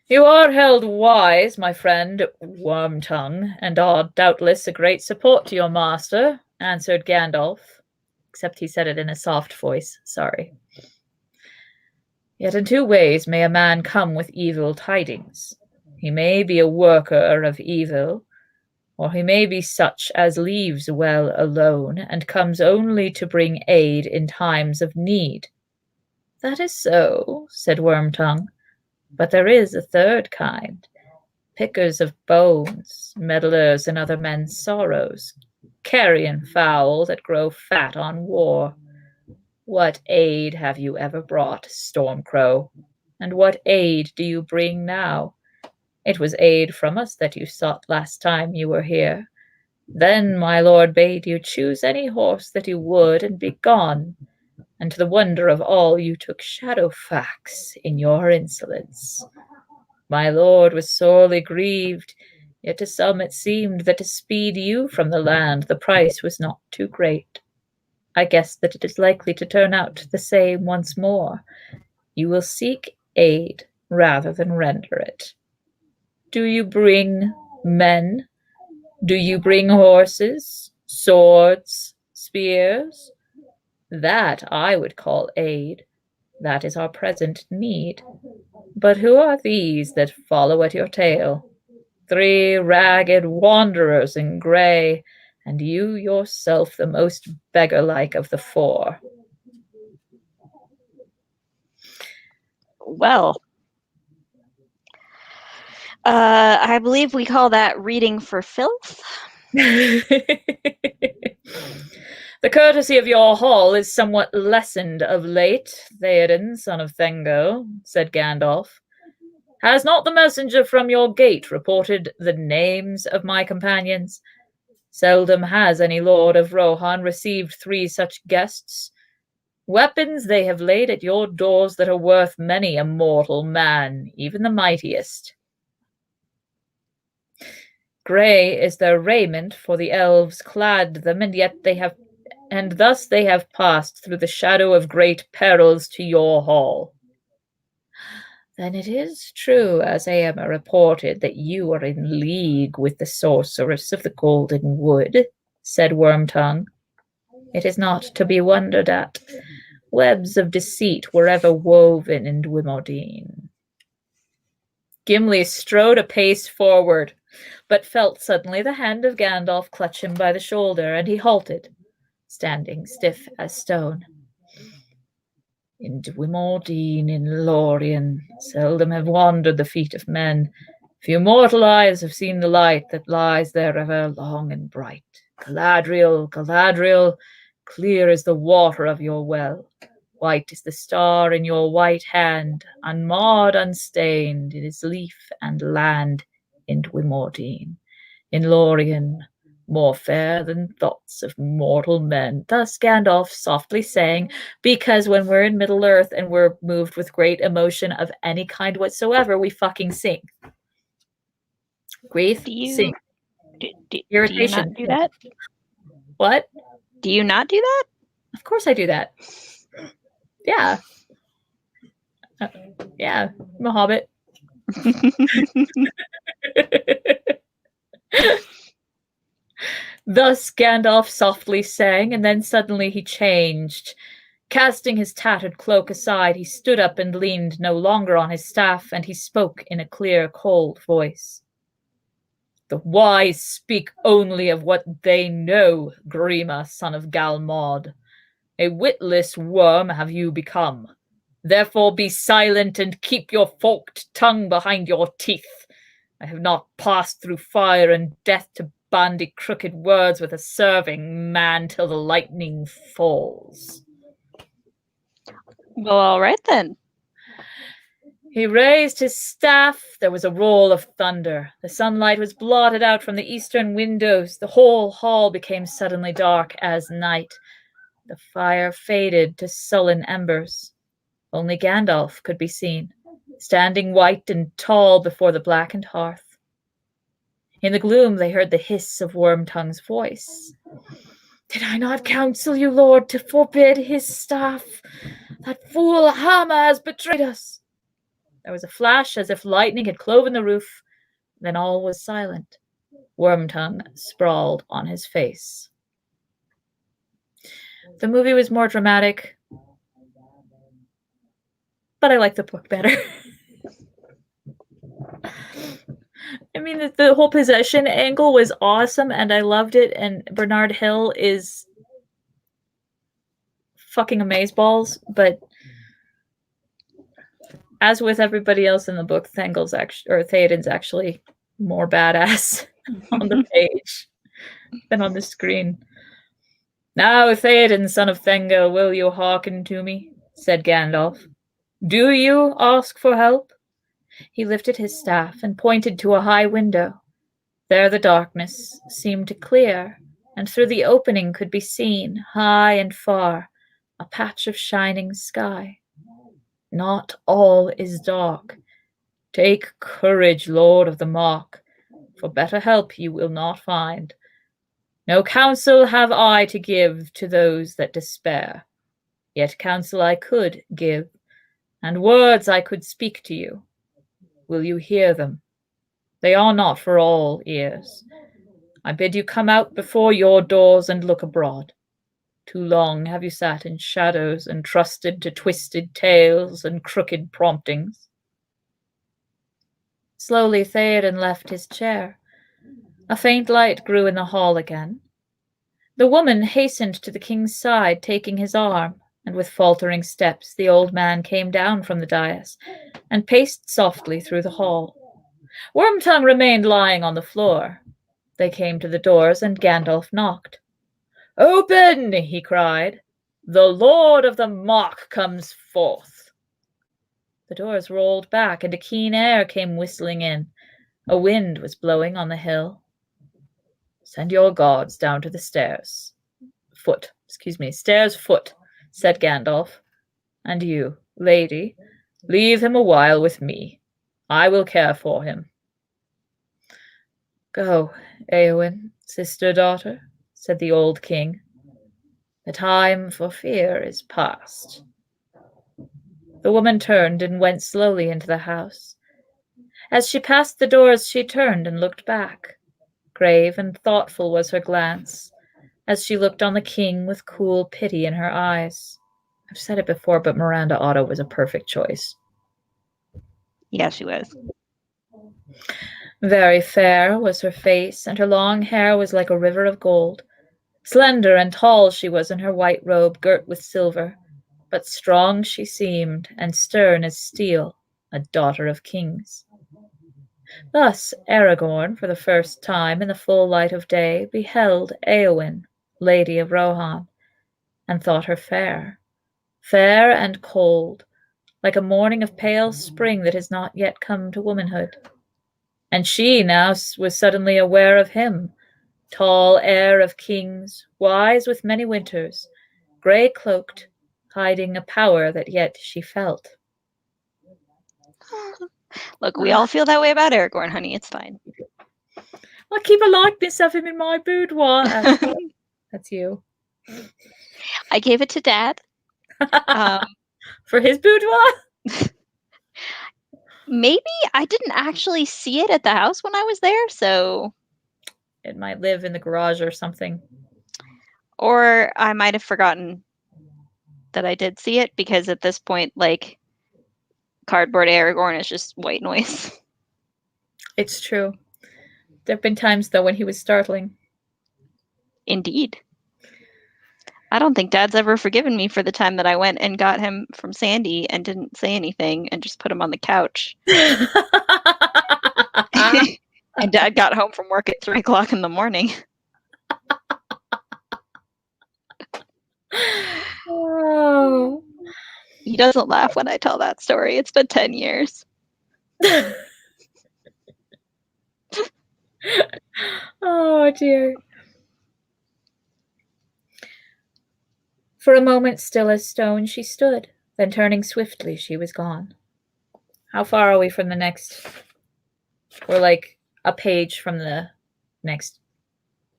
You are held wise, my friend Wormtongue, and are doubtless a great support to your master, answered Gandalf, except he said it in a soft voice, sorry. Yet in 2 ways may a man come with evil tidings. He may be a worker of evil, or he may be such as leaves well alone and comes only to bring aid in times of need. That is so, said Wormtongue, but there is a third kind, pickers of bones, meddlers in other men's sorrows, carrion fowl that grow fat on war. What aid have you ever brought, Stormcrow? And what aid do you bring now? It was aid from us that you sought last time you were here. Then my lord bade you choose any horse that you would and be gone, and to the wonder of all you took Shadowfax in your insolence. My lord was sorely grieved, yet to some it seemed that to speed you from the land the price was not too great. I guess that it is likely to turn out the same once more. You will seek aid rather than render it. Do you bring men? Do you bring horses, swords, spears? That I would call aid. That is our present need. But who are these that follow at your tail? 3 ragged wanderers in grey, and you yourself the most beggar-like of the 4. Well, I believe we call that reading for filth. The courtesy of your hall is somewhat lessened of late, Theoden, son of Thengel, said Gandalf. Has not the messenger from your gate reported the names of my companions? Seldom has any lord of Rohan received 3 such guests. Weapons they have laid at your doors that are worth many a mortal man, even the mightiest. Grey is their raiment, for the elves clad them, and thus they have passed through the shadow of great perils to your hall. Then it is true, as Eomer reported, that you are in league with the sorceress of the Golden Wood, said Wormtongue. It is not to be wondered at. Webs of deceit were ever woven in Dwymodene. Gimli strode a pace forward, but felt suddenly the hand of Gandalf clutch him by the shoulder, and he halted, standing stiff as stone. In Dwymodene, in Lorien, seldom have wandered the feet of men. Few mortal eyes have seen the light that lies there ever long and bright. Galadriel, Galadriel, clear is the water of your well. White is the star in your white hand, unmarred, unstained, it is leaf and land in Dwymordine, in Lorien, more fair than thoughts of mortal men. Thus Gandalf softly sang, because when we're in Middle-earth and we're moved with great emotion of any kind whatsoever, we fucking sing. Grief, Do you sing. do you not Irritation. do that? What? Do you not do that? Of course I do that. Yeah. Yeah, I'm a hobbit. Thus Gandalf softly sang, and then suddenly he changed. Casting his tattered cloak aside, he stood up and leaned no longer on his staff, and he spoke in a clear, cold voice. The wise speak only of what they know, Grima, son of Galmod. A witless worm have you become. Therefore be silent and keep your forked tongue behind your teeth. I have not passed through fire and death to bandy crooked words with a serving man till the lightning falls. Well, all right then. He raised his staff. There was a roll of thunder. The sunlight was blotted out from the eastern windows. The whole hall became suddenly dark as night. The fire faded to sullen embers. Only Gandalf could be seen, standing white and tall before the blackened hearth. In the gloom they heard the hiss of Wormtongue's voice. Did I not counsel you, Lord, to forbid his staff? That fool Hama has betrayed us. There was a flash as if lightning had cloven the roof. Then all was silent. Wormtongue sprawled on his face. The movie was more dramatic, but I like the book better. I mean, the whole possession angle was awesome, and I loved it, and Bernard Hill is fucking amazeballs, but as with everybody else in the book, Theoden's actually more badass on the page than on the screen. Now, Theoden, son of Thengel, will you hearken to me? Said Gandalf. Do you ask for help? He lifted his staff and pointed to a high window. There the darkness seemed to clear, and through the opening could be seen, high and far, a patch of shining sky. Not all is dark. Take courage, Lord of the Mark, for better help you will not find. No counsel have I to give to those that despair, yet counsel I could give, and words I could speak to you. Will you hear them? They are not for all ears. I bid you come out before your doors and look abroad. Too long have you sat in shadows and trusted to twisted tales and crooked promptings. Slowly Theoden left his chair. A faint light grew in the hall again. The woman hastened to the king's side, taking his arm, and with faltering steps the old man came down from the dais and paced softly through the hall. Wormtongue remained lying on the floor. They came to the doors, and Gandalf knocked. Open, he cried. The Lord of the Mark comes forth. The doors rolled back, and a keen air came whistling in. A wind was blowing on the hill. Send your guards down to the stairs. Stairs foot, said Gandalf. And you, lady, leave him a while with me. I will care for him. Go, Eowyn, sister-daughter, said the old king. The time for fear is past. The woman turned and went slowly into the house. As she passed the doors, she turned and looked back. Grave and thoughtful was her glance, as she looked on the king with cool pity in her eyes. I've said it before, but Miranda Otto was a perfect choice. Yeah, she was. Very fair was her face, and her long hair was like a river of gold. Slender and tall she was in her white robe girt with silver, but strong she seemed, and stern as steel, a daughter of kings. Thus Aragorn, for the first time in the full light of day, beheld Eowyn, Lady of Rohan, and thought her fair, fair and cold, like a morning of pale spring that has not yet come to womanhood. And she now was suddenly aware of him, tall heir of kings, wise with many winters, grey-cloaked, hiding a power that yet she felt. Look, we all feel that way about Aragorn, honey. It's fine. I keep a likeness of him in my boudoir, Ashley. That's you. I gave it to Dad. For his boudoir? Maybe I didn't actually see it at the house when I was there, so... It might live in the garage or something. Or I might have forgotten that I did see it, because at this point, like, cardboard Aragorn is just white noise. It's true. There have been times, though, when he was startling. Indeed. I don't think Dad's ever forgiven me for the time that I went and got him from Sandy and didn't say anything and just put him on the couch. And Dad got home from work at 3 o'clock in the morning. Oh. He doesn't laugh when I tell that story. It's been 10 years. Oh, dear. For a moment, still as stone, she stood. Then turning swiftly, she was gone. How far are we from the next? We're like a page from the next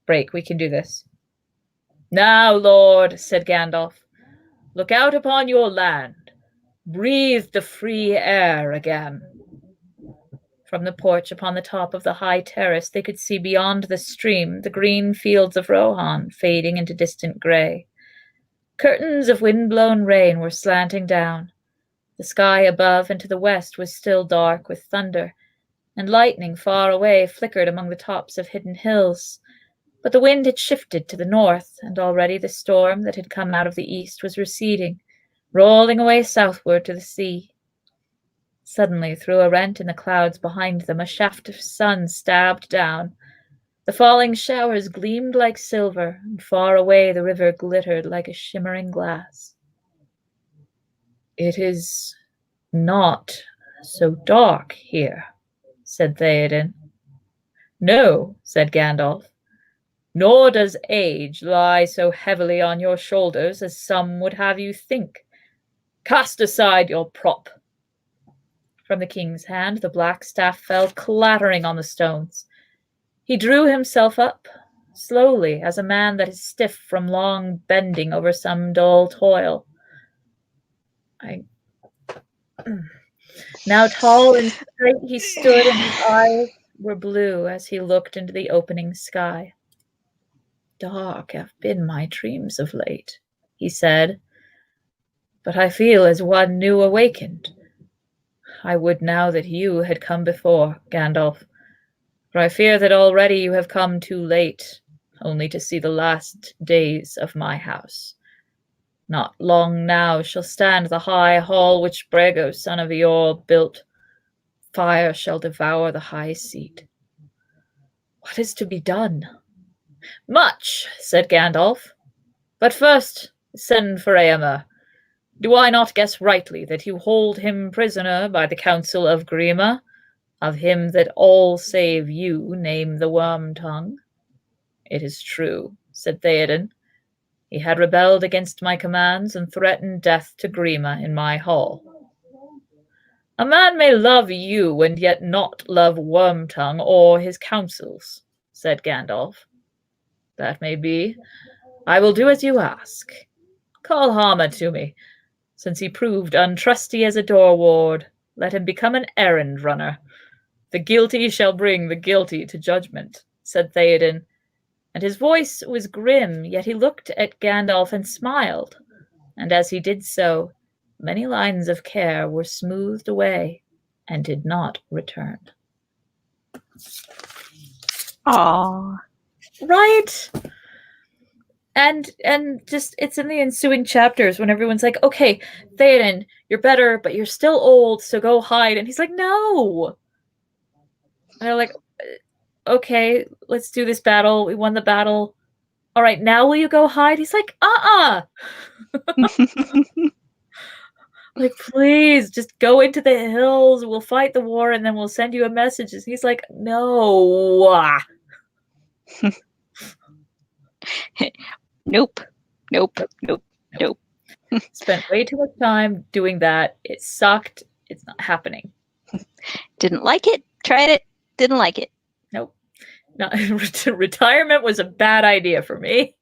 break. We can do this. Now, Lord, said Gandalf, look out upon your land. Breathe the free air again. From the porch upon the top of the high terrace, they could see beyond the stream the green fields of Rohan fading into distant grey. Curtains of wind-blown rain were slanting down. The sky above and to the west was still dark with thunder, and lightning far away flickered among the tops of hidden hills. But the wind had shifted to the north, and already the storm that had come out of the east was receding, rolling away southward to the sea. Suddenly, through a rent in the clouds behind them, a shaft of sun stabbed down. The falling showers gleamed like silver, and far away the river glittered like a shimmering glass. It is not so dark here, said Theoden. No, said Gandalf, nor does age lie so heavily on your shoulders as some would have you think. Cast aside your prop. From the king's hand the black staff fell clattering on the stones. He drew himself up, slowly, as a man that is stiff from long bending over some dull toil. Now tall and straight he stood, and his eyes were blue as he looked into the opening sky. Dark have been my dreams of late, he said, but I feel as one new awakened. I would now that you had come before, Gandalf, for I fear that already you have come too late, only to see the last days of my house. Not long now shall stand the high hall which Brego, son of Eor, built. Fire shall devour the high seat. What is to be done? Much, said Gandalf. But first, send for Eomer. Do I not guess rightly that you hold him prisoner by the counsel of Grima, of him that all save you name the Worm-tongue? It is true, said Theoden. He had rebelled against my commands and threatened death to Grima in my hall. A man may love you and yet not love Worm-tongue or his counsels, said Gandalf. That may be. I will do as you ask. Call Harma to me. Since he proved untrusty as a door ward, let him become an errand runner. The guilty shall bring the guilty to judgment, said Theoden, and his voice was grim, yet he looked at Gandalf and smiled, and as he did so, many lines of care were smoothed away and did not return. Aww. Right? And just it's in the ensuing chapters when everyone's like, okay, Theoden, you're better, but you're still old, so go hide. And he's like, no. And they're like, okay, let's do this battle. We won the battle. All right, now will you go hide? He's like, Like, please, just go into the hills. We'll fight the war, and then we'll send you a message. And he's like, no. Nope. Nope. Nope. Nope. Spent way too much time doing that. It sucked. It's not happening. Didn't like it. Tried it. Didn't like it. Nope. No, retirement was a bad idea for me.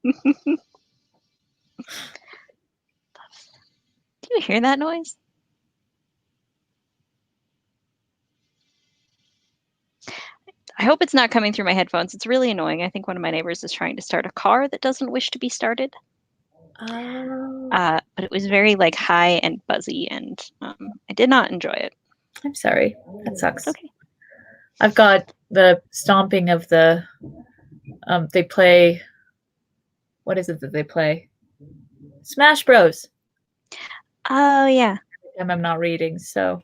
Do you hear that noise? I hope it's not coming through my headphones. It's really annoying. I think one of my neighbors is trying to start a car that doesn't wish to be started. Oh. But it was very like high and buzzy, and I did not enjoy it. I'm sorry. That sucks. Okay. I've got the stomping of the. They play. What is it that they play? Smash Bros. Oh yeah. I'm not reading, so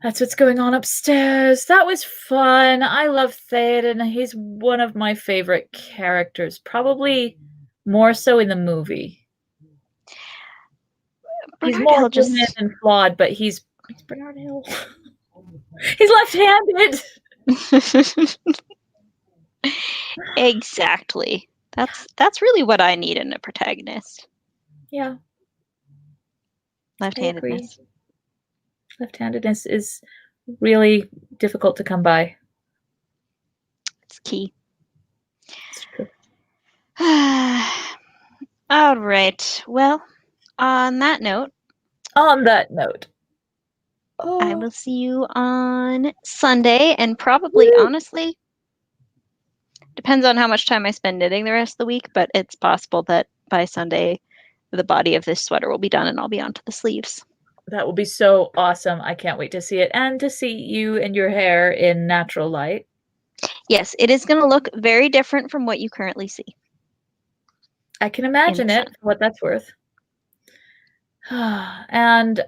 that's what's going on upstairs. That was fun. I love Theoden. He's one of my favorite characters, probably more so in the movie. He's more human and flawed, but he's Bernard Hill. He's left-handed. Exactly. That's really what I need in a protagonist. Yeah. Left-handedness. Left-handedness is really difficult to come by. It's key. It's true. All right. Well, on that note. I will see you on Sunday, and probably, honestly, depends on how much time I spend knitting the rest of the week, but it's possible that by Sunday, the body of this sweater will be done and I'll be onto the sleeves. That will be so awesome. I can't wait to see it and to see you and your hair in natural light. Yes, it is going to look very different from what you currently see. I can imagine it, for what that's worth. And,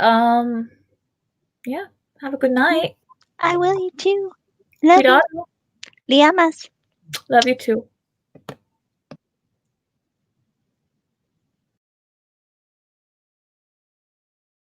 yeah, have a good night. I will, you too. Love you. Liamas. Love you too.